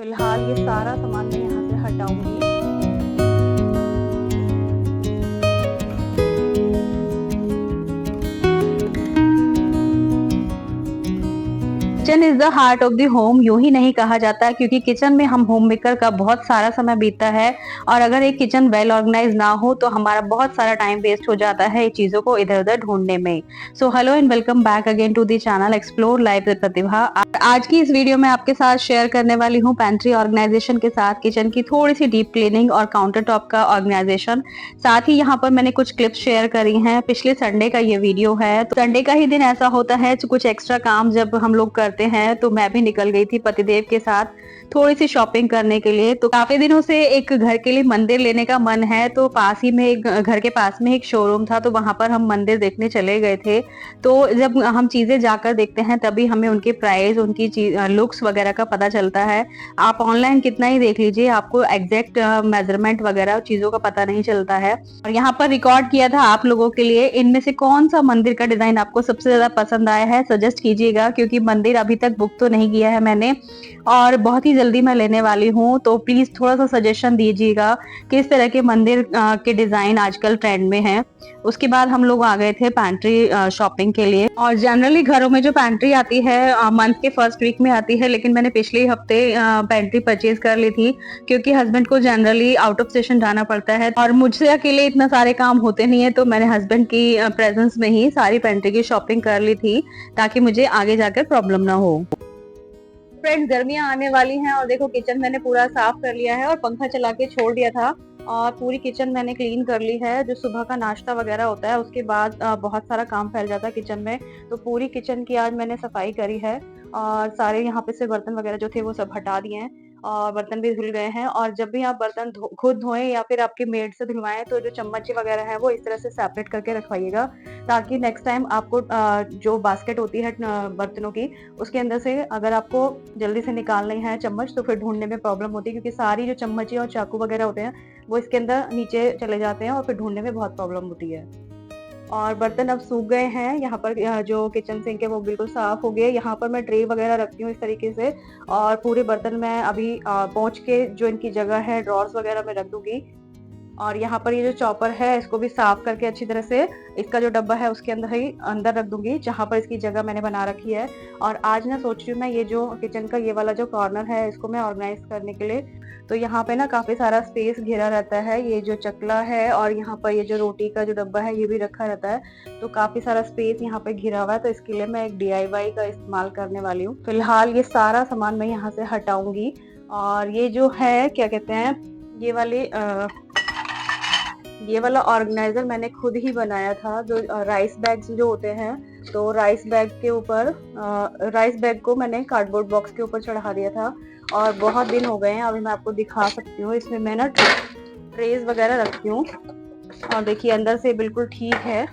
फिलहाल ये सारा सामान मैं यहाँ से हटाऊंगी। Kitchen is the heart of the home, यूं ही नहीं कहा जाता क्योंकि किचन में हम होम मेकर का बहुत सारा समय बीतता है। और अगर एक किचन वेल ऑर्गेनाइज ना हो तो हमारा बहुत सारा टाइम वेस्ट हो जाता है चीजों को इधर उधर ढूंढने में। So hello and welcome back again to the channel explore life with Pratibha. आज की इस वीडियो में आपके साथ शेयर करने वाली हूँ पेंट्री ऑर्गेनाइजेशन के साथ किचन की थोड़ी सी डीप क्लीनिंग और काउंटर टॉप का ऑर्गेनाइजेशन। साथ ही यहाँ पर मैंने कुछ क्लिप्स शेयर करी हैं। पिछले संडे का ये वीडियो है, तो संडे का ही दिन ऐसा होता है कुछ एक्स्ट्रा काम जब हम लोग करते हैं, तो मैं भी निकल गई थी पतिदेव के साथ थोड़ी सी शॉपिंग करने के लिए। तो काफी दिनों से एक घर के लिए मंदिर लेने का मन है, तो पास ही में एक घर के पास में एक शोरूम था, तो वहां पर हम मंदिर देखने चले गए थे। तो जब हम चीजें जाकर देखते हैं तभी हमें उनके प्राइस, उनकी लुक्स वगैरह का पता चलता है। आप ऑनलाइन कितना ही देख लीजिए, आपको एग्जैक्ट मेजरमेंट वगैरह चीजों का पता नहीं चलता है। और यहाँ पर रिकॉर्ड किया था आप लोगों के लिए, इनमें से कौन सा मंदिर का डिजाइन आपको सबसे ज्यादा पसंद आया है, सजेस्ट कीजिएगा, क्योंकि मंदिर अभी तक बुक तो नहीं किया है मैंने और बहुत ही जल्दी मैं लेने वाली हूँ। तो प्लीज थोड़ा सा सजेशन दीजिएगा किस तरह के मंदिर के डिजाइन आजकल ट्रेंड में हैं। उसके बाद हम लोग आ गए थे पैंट्री शॉपिंग के लिए। और जनरली घरों में जो पैंट्री आती है मंथ के फर्स्ट वीक में आती है, लेकिन मैंने पिछले हफ्ते पैंट्री परचेज कर ली थी क्योंकि हस्बैंड को जनरली आउट ऑफ स्टेशन जाना पड़ता है और मुझसे अकेले इतना सारे काम होते नहीं है, तो मैंने हस्बैंड की प्रेजेंस में ही सारी पैंट्री की शॉपिंग कर ली थी ताकि मुझे आगे जाकर प्रॉब्लम ना हो। फ्रेंड्स, गर्मियां आने वाली हैं और देखो किचन मैंने पूरा साफ कर लिया है और पंखा चला के छोड़ दिया था और पूरी किचन मैंने क्लीन कर ली है। जो सुबह का नाश्ता वगैरह होता है उसके बाद बहुत सारा काम फैल जाता है किचन में, तो पूरी किचन की आज मैंने सफाई करी है और सारे यहाँ पे से बर्तन वगैरह जो थे वो सब हटा दिए हैं और बर्तन भी धुल गए हैं। और जब भी आप बर्तन खुद धोएं या फिर आपके मेड से धुलवाएं तो जो चम्मच वगैरह है वो इस तरह से सेपरेट करके रखवाइएगा, ताकि नेक्स्ट टाइम आपको जो बास्केट होती है बर्तनों की, उसके अंदर से अगर आपको जल्दी से निकालनी है चम्मच तो फिर ढूंढने में प्रॉब्लम होती है, क्योंकि सारी जो चम्मच और चाकू वगैरह होते हैं वो इसके अंदर नीचे चले जाते हैं और फिर ढूंढने में बहुत प्रॉब्लम होती है। और बर्तन अब सूख गए हैं। यहाँ पर जो किचन सिंक है वो बिल्कुल साफ हो गया। यहाँ पर मैं ट्रे वगैरह रखती हूँ इस तरीके से और पूरे बर्तन मैं अभी पोंछ के जो इनकी जगह है ड्रॉर्स वगैरह में रख दूंगी। और यहाँ पर ये जो चॉपर है इसको भी साफ करके अच्छी तरह से इसका जो डब्बा है उसके अंदर रख दूंगी जहाँ पर इसकी जगह मैंने बना रखी है। और आज ना सोच रही हूँ मैं ये जो किचन का ये वाला जो कॉर्नर है इसको मैं ऑर्गेनाइज करने के लिए, तो यहाँ पे ना काफी सारा स्पेस घेरा रहता है। ये जो चकला है और यहाँ पर ये जो रोटी का जो डब्बा है ये भी रखा रहता है, तो काफी सारा स्पेस यहाँ पे घिरा हुआ है। तो इसके लिए मैं एक DIY का इस्तेमाल करने वाली हूँ। फिलहाल ये सारा सामान मैं यहाँ से हटाऊंगी। और ये जो है क्या कहते हैं, ये वाला ऑर्गेनाइजर मैंने खुद ही बनाया था। जो राइस बैग्स जो होते हैं, तो राइस बैग को मैंने कार्डबोर्ड बॉक्स के ऊपर चढ़ा दिया था और बहुत दिन हो गए हैं। अभी मैं आपको दिखा सकती हूँ, इसमें मैं ना ट्रेज वगैरह रखती हूँ और देखिए अंदर से बिल्कुल ठीक है।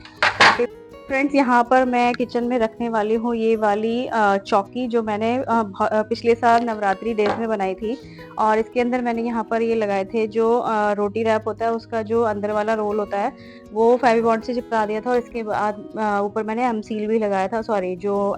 फ्रेंड्स, यहाँ पर मैं किचन में रखने वाली हूँ ये वाली चौकी जो मैंने पिछले साल नवरात्रि डेज में बनाई थी। और इसके अंदर मैंने यहाँ पर ये लगाए थे जो रोटी रैप होता है उसका जो अंदर वाला रोल होता है वो फेविबॉन्ड से चिपका दिया था। और इसके बाद ऊपर मैंने एमसील भी लगाया था, सॉरी जो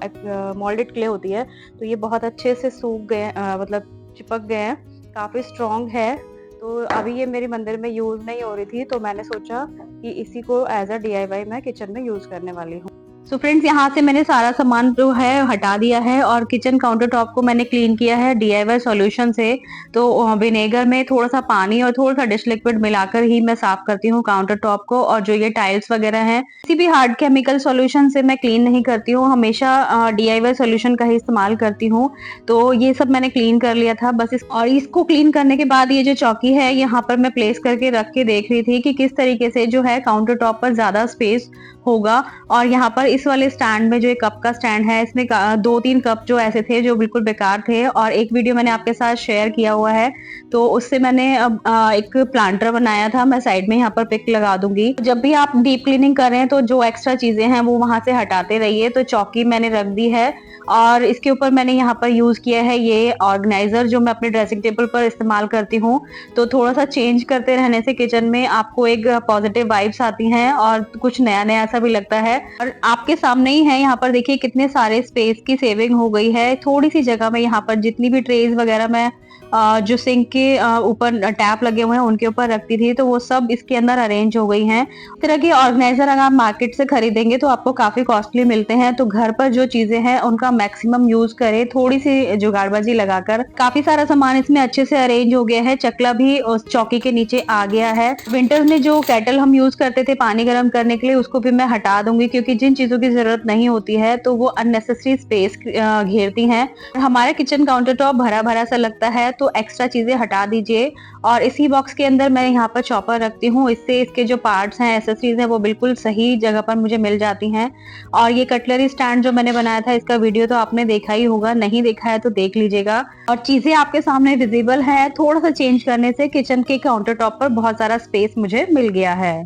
मोल्डेड क्ले होती है, तो ये बहुत अच्छे से सूख गए, मतलब चिपक गए हैं, काफ़ी स्ट्रॉन्ग है। तो अभी ये मेरे मंदिर में यूज नहीं हो रही थी, तो मैंने सोचा कि इसी को एज अ DIY मैं किचन में यूज करने वाली हूँ। सो फ्रेंड्स, यहाँ से मैंने सारा सामान जो है हटा दिया है और किचन काउंटर टॉप को मैंने क्लीन किया है DIY सॉल्यूशन से। तो विनेगर में थोड़ा सा पानी और थोड़ा सा डिश लिक्विड मिलाकर ही मैं साफ करती हूँ काउंटर टॉप को। और जो ये टाइल्स वगैरह हैं किसी भी हार्ड केमिकल सॉल्यूशन से मैं क्लीन नहीं करती हूँ, हमेशा DIY सॉल्यूशन का ही इस्तेमाल करती हूँ। तो ये सब मैंने क्लीन कर लिया था बस और इसको क्लीन करने के बाद ये जो चौकी है यहाँ पर मैं प्लेस करके रख के देख रही थी कि किस तरीके से जो है काउंटर टॉप पर ज्यादा स्पेस होगा। और यहाँ पर इस वाले स्टैंड में जो एक कप का स्टैंड है इसमें 2-3 कप जो ऐसे थे जो बिल्कुल बेकार थे, और एक वीडियो मैंने आपके साथ शेयर किया हुआ है, तो उससे मैंने अब एक प्लांटर बनाया था। मैं साइड में यहाँ पर पिक लगा दूंगी। जब भी आप डीप क्लीनिंग कर रहे हैं तो जो एक्स्ट्रा चीजें हैं वो वहां से हटाते रहिए। तो चौकी मैंने रख दी है और इसके ऊपर मैंने यहाँ पर यूज किया है ये ऑर्गेनाइजर जो मैं अपने ड्रेसिंग टेबल पर इस्तेमाल करती हूँ। तो थोड़ा सा चेंज करते रहने से किचन में आपको एक पॉजिटिव वाइब्स आती हैं और कुछ नया नया सा भी लगता है। और आपके सामने ही है, यहाँ पर देखिए कितने सारे स्पेस की सेविंग हो गई है। थोड़ी सी जगह में यहाँ पर जितनी भी ट्रेज वगैरह मैं जो सिंक के ऊपर टैप लगे हुए हैं उनके ऊपर रखती थी, तो वो सब इसके अंदर अरेंज हो गई हैं। इस तरह के ऑर्गेनाइजर अगर आप मार्केट से खरीदेंगे तो आपको काफी कॉस्टली मिलते हैं, तो घर पर जो चीजें हैं उनका मैक्सिमम यूज करें, थोड़ी सी जुगाड़बाजी लगाकर। काफी सारा सामान इसमें अच्छे से अरेंज हो गया है, चकला भी उस चौकी के नीचे आ गया है। विंटर्स में जो केटल हम यूज करते थे पानी गर्म करने के लिए, उसको भी मैं हटा दूंगी, क्योंकि जिन चीजों की जरूरत नहीं होती है तो वो अननेसेसरी स्पेस घेरती हैं। हमारा किचन काउंटर टॉप भरा भरा सा लगता है, तो एक्स्ट्रा चीजें हटा दीजिए। और इसी बॉक्स के अंदर मैं यहाँ पर चॉपर रखती हूँ, इससे इसके जो पार्ट्स हैं, एसेसरीज हैं, वो बिल्कुल सही जगह पर मुझे मिल जाती हैं। और ये कटलरी स्टैंड जो मैंने बनाया था, इसका वीडियो तो आपने देखा ही होगा, नहीं देखा है तो देख लीजिएगा। और चीजें आपके सामने विजिबल है, थोड़ा सा चेंज करने से किचन के काउंटर टॉप पर बहुत सारा स्पेस मुझे मिल गया है।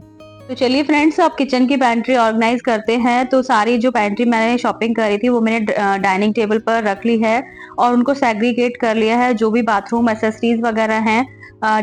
तो चलिए फ्रेंड्स, अब किचन की पैंट्री ऑर्गेनाइज करते हैं। तो सारी जो पैंट्री मैंने शॉपिंग करी थी वो मैंने डाइनिंग टेबल पर रख ली है और उनको सेग्रीगेट कर लिया है। जो भी बाथरूम एसेसरीज वगैरह हैं,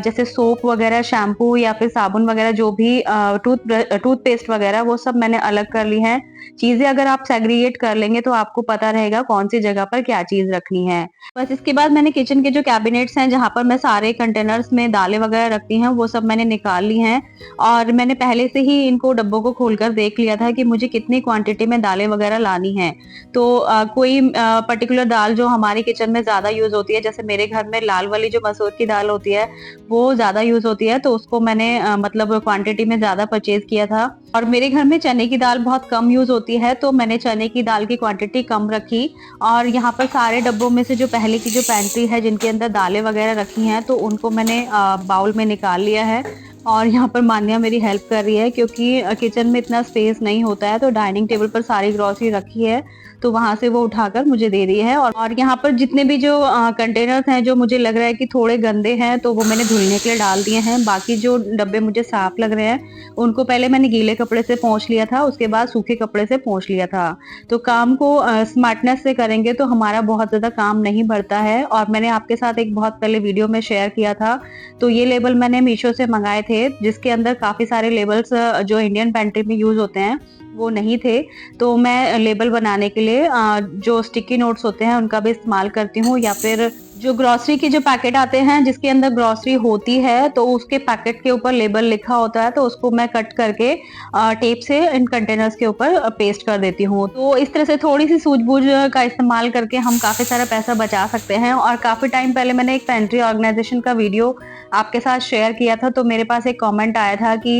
जैसे सोप वगैरह, शैम्पू या फिर साबुन वगैरह, जो भी टूथपेस्ट वगैरह, वो सब मैंने अलग कर ली है। चीजें अगर आप सेग्रीगेट कर लेंगे तो आपको पता रहेगा कौन सी जगह पर क्या चीज रखनी है। बस इसके बाद मैंने किचन के जो कैबिनेट्स हैं, जहाँ पर मैं सारे कंटेनर्स में दालें वगैरह रखती हैं, वो सब मैंने निकाल ली हैं। और मैंने पहले से ही इनको डब्बों को खोलकर देख लिया था कि मुझे कितनी क्वांटिटी में दालें वगैरह लानी है। तो कोई पर्टिकुलर दाल जो हमारे किचन में ज्यादा यूज होती है, जैसे मेरे घर में लाल वाली जो मसूर की दाल होती है वो ज्यादा यूज होती है, तो उसको मैंने मतलब क्वांटिटी में ज्यादा परचेज किया था। और मेरे घर में चने की दाल बहुत कम यूज होती है, तो मैंने चने की दाल की क्वांटिटी कम रखी। और यहाँ पर सारे डब्बों में से जो पहले की जो पैंट्री है जिनके अंदर दालें वगैरह रखी हैं, तो उनको मैंने बाउल में निकाल लिया है। और यहाँ पर मान्या मेरी हेल्प कर रही है, क्योंकि किचन में इतना स्पेस नहीं होता है, तो डाइनिंग टेबल पर सारी ग्रोसरी रखी है, तो वहां से वो उठाकर मुझे दे रही है। और यहाँ पर जितने भी जो कंटेनर्स हैं जो मुझे लग रहा है कि थोड़े गंदे हैं, तो वो मैंने धुलने के लिए डाल दिए हैं। बाकी जो डब्बे मुझे साफ लग रहे हैं उनको पहले मैंने गीले कपड़े से पोंछ लिया था, उसके बाद सूखे कपड़े से पोंछ लिया था। तो काम को स्मार्टनेस से करेंगे तो हमारा बहुत ज्यादा काम नहीं बढ़ता है। और मैंने आपके साथ एक बहुत पहले वीडियो में शेयर किया था, तो ये लेबल मैंने मीशो से मंगाए थे, जिसके अंदर काफी सारे लेबल्स जो इंडियन पेंट्री में यूज होते हैं वो नहीं थे। तो मैं लेबल बनाने के लिए जो स्टिकी नोट्स होते हैं उनका भी इस्तेमाल करती हूँ, या फिर जो ग्रोसरी के जो पैकेट आते हैं जिसके अंदर ग्रोसरी होती है, तो उसके पैकेट के ऊपर लेबल लिखा होता है, तो उसको मैं कट करके टेप से इन कंटेनर्स के ऊपर पेस्ट कर देती हूँ। तो इस तरह से थोड़ी सी सूझबूझ का इस्तेमाल करके हम काफी सारा पैसा बचा सकते हैं। और काफी टाइम पहले मैंने एक पेंट्री ऑर्गेनाइजेशन का वीडियो आपके साथ शेयर किया था, तो मेरे पास एक कमेंट आया था कि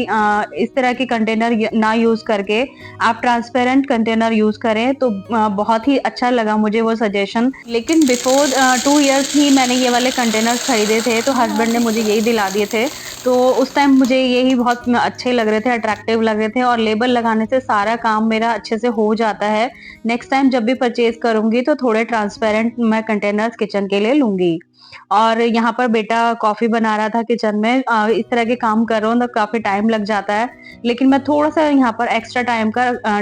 इस तरह के कंटेनर ना यूज करके आप ट्रांसपेरेंट कंटेनर यूज करें, तो बहुत ही अच्छा लगा मुझे वो सजेशन। लेकिन बिफोर 2 इयर्स ही मैंने ये वाले कंटेनर्स खरीदे थे, तो हस्बैंड ने मुझे यही दिला दिए थे। तो उस टाइम मुझे यही बहुत अच्छे लग रहे थे, अट्रैक्टिव लग रहे थे, और लेबल लगाने से सारा काम मेरा अच्छे से हो जाता है। नेक्स्ट टाइम जब भी परचेज करूंगी तो थोड़े ट्रांसपेरेंट मैं कंटेनर्स किचन के लिए लूंगी। और यहाँ पर बेटा कॉफी बना रहा था किचन में, इस तरह के काम कर रहा हूँ तो काफी टाइम लग जाता है, लेकिन मैं थोड़ा सा यहाँ पर एक्स्ट्रा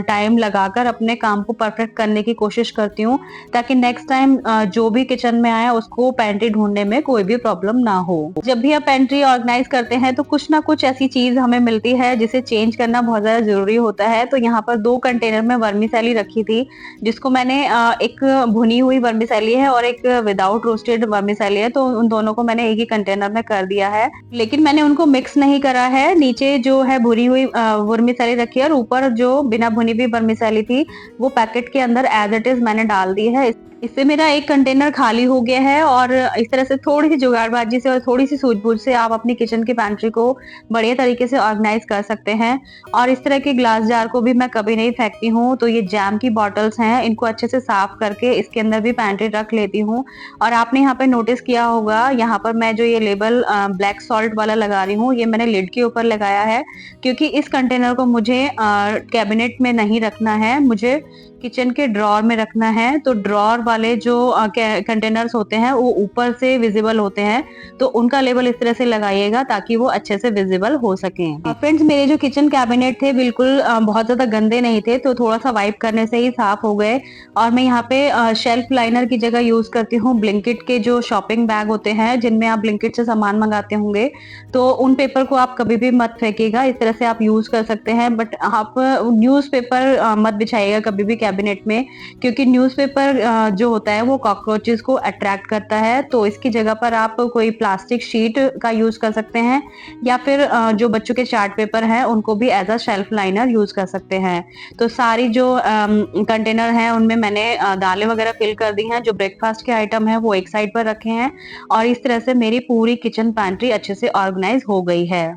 टाइम लगाकर अपने काम को परफेक्ट करने की कोशिश करती हूँ, ताकि नेक्स्ट टाइम जो भी किचन में आया उसको पेंट्री ढूंढने में कोई भी प्रॉब्लम ना हो। जब भी आप पेंट्री ऑर्गेनाइज करते हैं तो कुछ ना कुछ ऐसी चीज हमें मिलती है जिसे चेंज करना बहुत ज्यादा जरूरी होता है। तो यहाँ पर 2 कंटेनर में वर्मिसेली रखी थी, जिसको मैंने एक भुनी हुई वर्मिसेली है और एक विदाउट रोस्टेड वर्मिसेली है, तो उन दोनों को मैंने एक ही कंटेनर में कर दिया है। लेकिन मैंने उनको मिक्स नहीं करा है, नीचे जो है भुनी हुई वर्मिसेली रखी है और ऊपर जो बिना भुनी हुई वर्मिसेली थी वो पैकेट के अंदर एज इट इज मैंने डाल दी है। इससे मेरा एक कंटेनर खाली हो गया है। और इस तरह से थोड़ी सी जुगाड़बाजी से और थोड़ी सी सूझबूझ से आप अपनी किचन की पैंट्री को बढ़िया तरीके से ऑर्गेनाइज कर सकते हैं। और इस तरह के ग्लास जार को भी मैं कभी नहीं फेंकती हूँ, तो ये जैम की बॉटल्स हैं, इनको अच्छे से साफ करके इसके अंदर भी पैंट्री रख लेती हूँ। और आपने यहाँ पे नोटिस किया होगा, यहाँ पर मैं जो ये लेबल ब्लैक सॉल्ट वाला लगा रही हूँ, ये मैंने लिड के ऊपर लगाया है, क्योंकि इस कंटेनर को मुझे कैबिनेट में नहीं रखना है, मुझे किचन के ड्रॉर में रखना है। तो ड्रॉर वाले जो कंटेनर्स होते हैं वो ऊपर से विजिबल होते हैं, तो उनका लेबल इस तरह से लगाइएगा ताकि वो अच्छे से विजिबल हो सके। फ्रेंड्स, मेरे जो किचन कैबिनेट थे बिल्कुल बहुत ज्यादा गंदे नहीं थे, तो थोड़ा सा वाइप करने से ही साफ हो गए। और मैं यहाँ पे शेल्फ लाइनर की जगह यूज करती हूँ ब्लिंकिट के जो शॉपिंग बैग होते हैं, जिनमें आप ब्लिंकिट से सामान मंगाते होंगे, तो उन पेपर को आप कभी भी मत फेंकिएगा, इस तरह से आप यूज कर सकते हैं। बट आप न्यूज पेपर मत बिछाइएगा कभी भी कैबिनेट में, क्योंकि न्यूज़पेपर जो होता है वो कॉकरोचेस को अट्रैक्ट करता है। तो इसकी जगह पर आप कोई प्लास्टिक शीट का यूज कर सकते हैं, या फिर जो बच्चों के चार्ट पेपर हैं उनको भी as a shelf liner use कर सकते हैं। तो सारी जो कंटेनर हैं उनमें मैंने दालें वगैरह फिल कर दी हैं। जो ब्रेकफास्ट के आइटम है वो एक साइड पर रखे हैं, और इस तरह से मेरी पूरी किचन पैंट्री अच्छे से ऑर्गेनाइज हो गई है।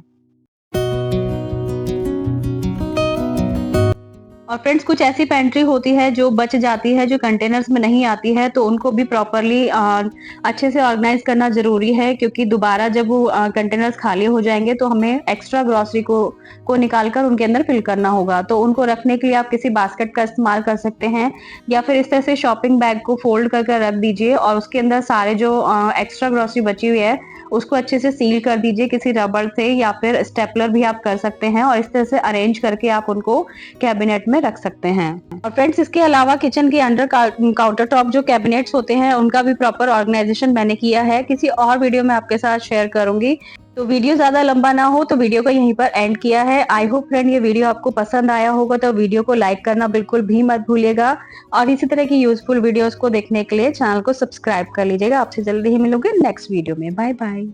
और फ्रेंड्स, कुछ ऐसी पेंट्री होती है जो बच जाती है, जो कंटेनर्स में नहीं आती है, तो उनको भी प्रॉपर्ली अच्छे से ऑर्गेनाइज करना ज़रूरी है, क्योंकि दोबारा जब वो कंटेनर्स खाली हो जाएँगे तो हमें एक्स्ट्रा ग्रोसरी को निकाल कर उनके अंदर फिल करना होगा। तो उनको रखने के लिए आप किसी बास्केट का इस्तेमाल कर सकते हैं, या फिर इस तरह से शॉपिंग बैग को फोल्ड कर रख दीजिए, और उसके अंदर सारे जो एक्स्ट्रा ग्रोसरी बची हुई है उसको अच्छे से सील कर दीजिए किसी रबड़ से, या फिर स्टेपलर भी आप कर सकते हैं, और इस तरह से अरेंज करके आप उनको कैबिनेट में रख सकते हैं। और फ्रेंड्स, इसके अलावा किचन के अंडर काउंटर टॉप जो कैबिनेट्स होते हैं उनका भी प्रॉपर ऑर्गेनाइजेशन मैंने किया है, किसी और वीडियो में आपके साथ शेयर करूंगी। तो वीडियो ज्यादा लंबा ना हो तो वीडियो को यहीं पर एंड किया है। आई होप फ्रेंड ये वीडियो आपको पसंद आया होगा, तो वीडियो को लाइक करना बिल्कुल भी मत भूलिएगा, और इसी तरह की यूजफुल वीडियोस को देखने के लिए चैनल को सब्सक्राइब कर लीजिएगा। आपसे जल्दी ही मिलूंगी नेक्स्ट वीडियो में। Bye bye.